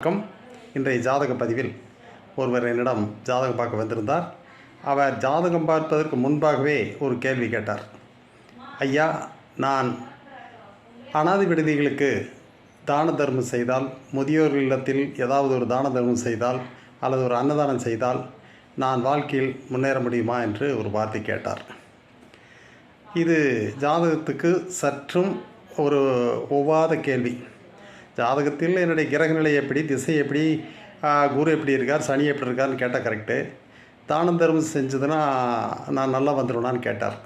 வணக்கம். இன்றைய ஜாதக பதிவில் ஒருவர் என்னிடம் ஜாதகம் பார்க்க வந்திருந்தார். அவர் ஜாதகம் பார்ப்பதற்கு முன்பாகவே ஒரு கேள்வி கேட்டார். ஐயா, நான் அனாதை விடுதிகளுக்கு தான தர்மம் செய்தால், முதியோர் இல்லத்தில் ஏதாவது ஒரு தான தர்மம் செய்தால் அல்லது ஒரு அன்னதானம் செய்தால் நான் வாழ்க்கையில் முன்னேற முடியுமா என்று ஒரு வார்த்தை கேட்டார். இது ஜாதகத்துக்கு சற்றும் ஒரு ஒவ்வாத கேள்வி. ஜாதகத்தில் என்னுடைய கிரகநிலை எப்படி, திசை எப்படி, குரு எப்படி இருக்கார், சனி எப்படி இருக்கார்னு கேட்டால் கரெக்டு. தான தர்மம் செஞ்சதுன்னா நான் நல்லா வந்துடுவேனான்னு கேட்டார்.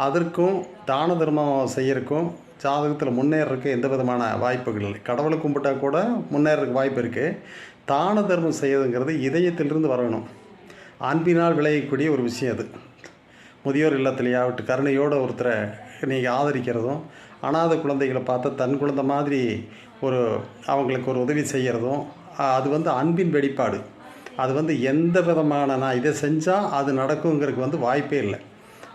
அதற்கும் தான தர்மம் செய்யறதுக்கும் ஜாதகத்தில் முன்னேறதுக்கு எந்த விதமான வாய்ப்புகள் இல்லை. கடவுளை கும்பிட்டா கூட முன்னேறதுக்கு வாய்ப்பு இருக்குது. தான தர்மம் செய்யறதுங்கிறது இதயத்திலிருந்து வரணும். அன்பினால் விளையக்கூடிய ஒரு விஷயம் அது. முதியோர் இல்லத்திலேயாவட்டு கருணையோடு ஒருத்தரை நீங்கள் ஆதரிக்கிறதும், அனாதை குழந்தைகளை பார்த்தா தன் குழந்தை மாதிரி அவங்களுக்கு ஒரு உதவி செய்கிறதும் அது அன்பின் வெளிப்பாடு. அது எந்த விதமான நான் இதை செஞ்சால் அது நடக்குங்கிறதுக்கு வாய்ப்பே இல்லை.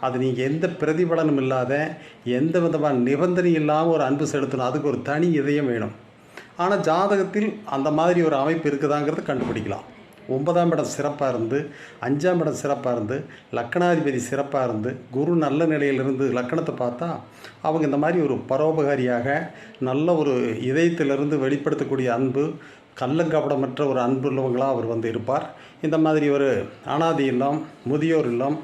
அது நீங்கள் எந்த பிரதிபலனும் இல்லாத, எந்த விதமான நிபந்தனை இல்லாமல் ஒரு அன்பு செலுத்தணும். அதுக்கு ஒரு தனி இதயம் வேணும். ஆனால் ஜாதகத்தில் அந்த மாதிரி ஒரு அமைப்பு இருக்குதாங்கிறத கண்டுபிடிக்கலாம். 9ஆம் இடம் சிறப்பாக இருந்து, 5ஆம் இடம் சிறப்பாக இருந்து, லக்கணாதிபதி சிறப்பாக இருந்து, குரு நல்ல நிலையிலிருந்து லக்கணத்தை பார்த்தா அவங்க இந்த மாதிரி ஒரு பரோபகாரியாக, நல்ல ஒரு இதயத்திலிருந்து வெளிப்படுத்தக்கூடிய அன்பு, கள்ளங்கபடமற்ற ஒரு அன்பு உள்ளவங்களாக அவர் இருப்பார். இந்த மாதிரி ஒரு அனாதை இல்லம், முதியோர் இல்லம்,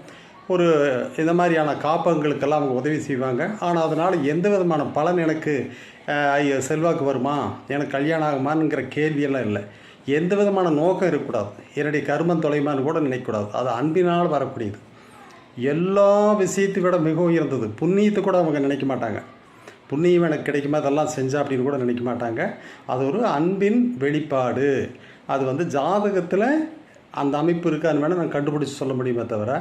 இந்த மாதிரியான காப்பகங்களுக்கெல்லாம் அவங்க உதவி செய்வாங்க. ஆனால் அதனால் எந்த விதமான பலன் எனக்கு செல்வாக்கு வருமா, எனக்கு கல்யாணம் ஆகுமானுங்கிற கேள்வியெல்லாம் இல்லை. எந்த விதமான நோக்கம் இருக்கக்கூடாது. என்னுடைய கர்மம் தொலைமான்னு கூட நினைக்கக்கூடாது. அது அன்பினால் வரக்கூடியது. எல்லா விஷயத்தை விட மிக உயர்ந்தது. புண்ணியத்தை கூட அவங்க நினைக்க மாட்டாங்க. புண்ணியம் எனக்கு கிடைக்குமா அதெல்லாம் செஞ்சா அப்படின்னு கூட நினைக்க மாட்டாங்க. அது ஒரு அன்பின் வெளிப்பாடு. அது ஜாதகத்தில் அந்த அமைப்பு இருக்கான்னு வேணால் நான் கண்டுபிடிச்சி சொல்ல முடியுமே தவிர,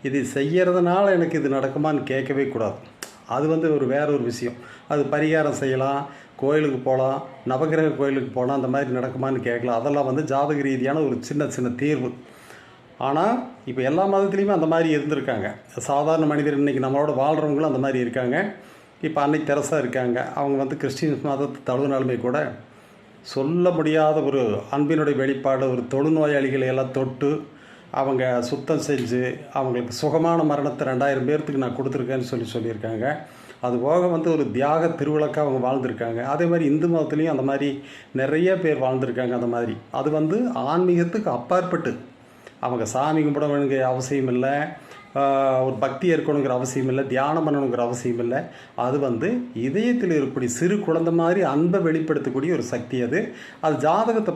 இது செய்கிறதுனால எனக்கு இது நடக்குமான்னு கேட்கவே கூடாது. அது வேற ஒரு விஷயம். அது பரிகாரம் செய்யலாம், கோயிலுக்கு போகலாம், நவகிரக கோயிலுக்கு போகலாம், அந்த மாதிரி நடக்குமான்னு கேட்கலாம். அதெல்லாம் ஜாதக ரீதியான ஒரு சின்ன தீர்வு. ஆனால் இப்போ எல்லா மதத்துலேயுமே அந்த மாதிரி இருந்திருக்காங்க. சாதாரண மனிதர் இன்றைக்கி நம்மளோட வாழ்கிறவங்களும் அந்த மாதிரி இருக்காங்க. இப்போ அன்னை தெரசா இருக்காங்க. அவங்க கிறிஸ்டின் மதத்தை தழுவினாலுமே கூட சொல்ல முடியாத ஒரு அன்பினுடைய வெளிப்பாடு. ஒரு தொழுநோயாளிகளை எல்லாம் தொட்டு அவங்க சுத்தம் செஞ்சு அவங்களுக்கு சுகமான மரணத்தை 2000 பேர்த்துக்கு நான் கொடுத்துருக்கேன்னு சொல்லியிருக்காங்க. அது போக ஒரு தியாக திருவிழாக்காக அவங்க வாழ்ந்திருக்காங்க. அதே மாதிரி இந்து மதத்துலேயும் அந்த மாதிரி நிறைய பேர் வாழ்ந்திருக்காங்க. அந்த மாதிரி அது ஆன்மீகத்துக்கு அப்பாற்பட்டு அவங்க சாமி கும்பிட வேணுங்கிற அவசியம் இல்லை, ஒரு பக்தி இருக்கணுங்கிற அவசியம் இல்லை, தியானம் பண்ணணுங்கிற அவசியம் இல்லை. அது இதயத்தில் இருக்கக்கூடிய சிறு குழந்தை மாதிரி அன்பை வெளிப்படுத்தக்கூடிய ஒரு சக்தி. அது ஜாதகத்தை